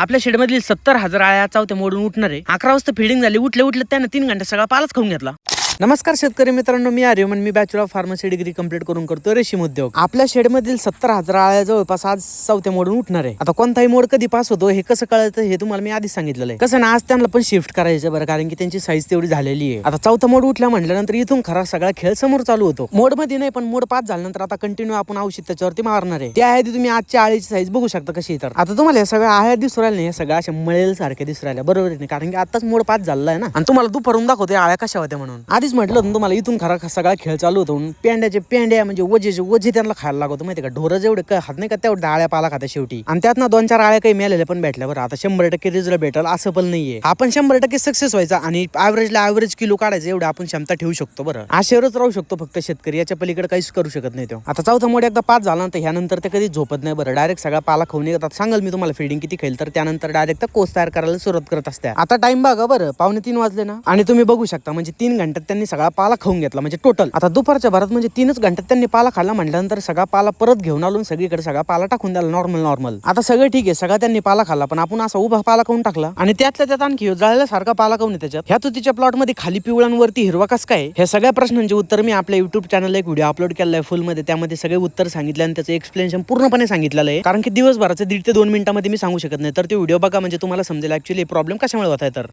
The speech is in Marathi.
आपल्या शेडमधील 70,000 आळ्या चावत्या मोडून उठणार आहे. 11 वाजता फिडिंग झाली. उठले त्यानं 3 घंटे सगळा पालाच खाऊन घेतला. नमस्कार शेतकरी मित्रांनो, मी आर्यमन. मी bachelor of pharmacy degree complete करून करतो रेशीम उद्योग. आपल्या शेडमधील 70,000 आळ्या जवळपास आज चौथ्या मोडून उठणार आहे. आता कोणताही मोड कधी पास होतो हे कसं कळतं हे तुम्हाला मी आधीच सांगितलेलं आहे. कसं ना, आज त्यांना पण शिफ्ट करायचं बरं, कारण की त्यांची साईज तेवढी झालेली आहे. आता चौथा मोड उठल्या म्हटल्यानंतर इथून खरा सगळा खेळ समोर चालू होतो. मोड मध्ये नाही, पण मोड पास झाल्यानंतर आता कंटिन्यू आपण औषध त्याच्यावरती मारणार आहे. त्या आधी तुम्ही आजच्या आळीची साईज बघू शकता कशी. तर आता तुम्हाला हे सगळ्या आळ्या दिसू राहिल्या नाही, हे सगळ्या अशा मळेल सारख्या दिसू राहिल्या, बरोबर नाही? कारण की आताच मोड पास झाला आहे ना. आणि तुम्हाला दुपारून दाखवते आळ्या कशा होत्या म्हणून. आधीच म्हटलं होतं तुम्हाला, इथून खरा सगळा खेळ चालू होतो. पेंड्या म्हणजे वजे त्यांना खायला लागतो, माहिती का? ढोरं जेवढे खात नाही का तेवढे आळ्या पाला खात्या शेवटी. आणि त्यात ना 2-4 आळ्या काही मेलेल्या पण भेटल्या बरं. आता 100% रिझल्ट भेटल असं पण नाहीये. आपण 100% सक्सेस व्हायचा आणि ऍव्हरेज किलो काढायचं एवढं आपण क्षमता ठेवू शकतो बरं. आशेवरच राहू शकतो फक्त शेतकरी, याच्या पलीकडे काहीच करू शकत नाही तो. आता चौथा मोड एकदा पास झाला तर ह्यानंतर ते कधी झोपत नाही बरं. डायरेक्ट सगळा पाला खाऊन येतात. सांगाल मी तुम्हाला फिडिंग किती खाईल, तर त्यानंतर डायरेक्ट कोस तयार करायला सुरुवात करत असते. आता टाइम बघा बरं, 2:45 वाजले ना, आणि तुम्ही बघू शकता म्हणजे 3 घंट्यात त्यांनी सगळा पाला खाऊन घेतला. म्हणजे टोटल आता दुपारच्या भरात म्हणजे 3च घंट्यात त्यांनी पाला खाल्ला. म्हटल्यानंतर सगळा पाला परत घेऊन आलो, सगळीकडे सगळा पाला टाकून द्याला नॉर्मल. आता सगळं ठीक आहे, सगळा त्यांनी पाला खाल्ला, पण आपण असा उभा पाला खाऊन टाकला. आणि त्यातल्या त्यात आणखी जळल्यासारखा पाला खाऊन त्याच्यात ह्या तुतीच्या प्लॉट मध्ये खाली पिवळांवरती हिरवा कस काय, ह्या सगळ्या प्रश्नांचे उत्तर मी आपल्या युट्यूब चॅनलला एक व्हिडिओ अपलोड केलेला आहे फुल मध्ये. त्यामध्ये सगळे उत्तर सांगितले आणि त्याचं एक्सप्लेनेशन पूर्णपणे सांगितलेलं आहे. कारण की दिवसभराचे 1.5 ते 2 मिनिटांमध्ये मी सांगू शकत नाही. तर ते व्हिडिओ बघा, म्हणजे तुम्हाला समजेल ऍक्च्युअली प्रॉब्लेम कशामुळे होत आहे. तर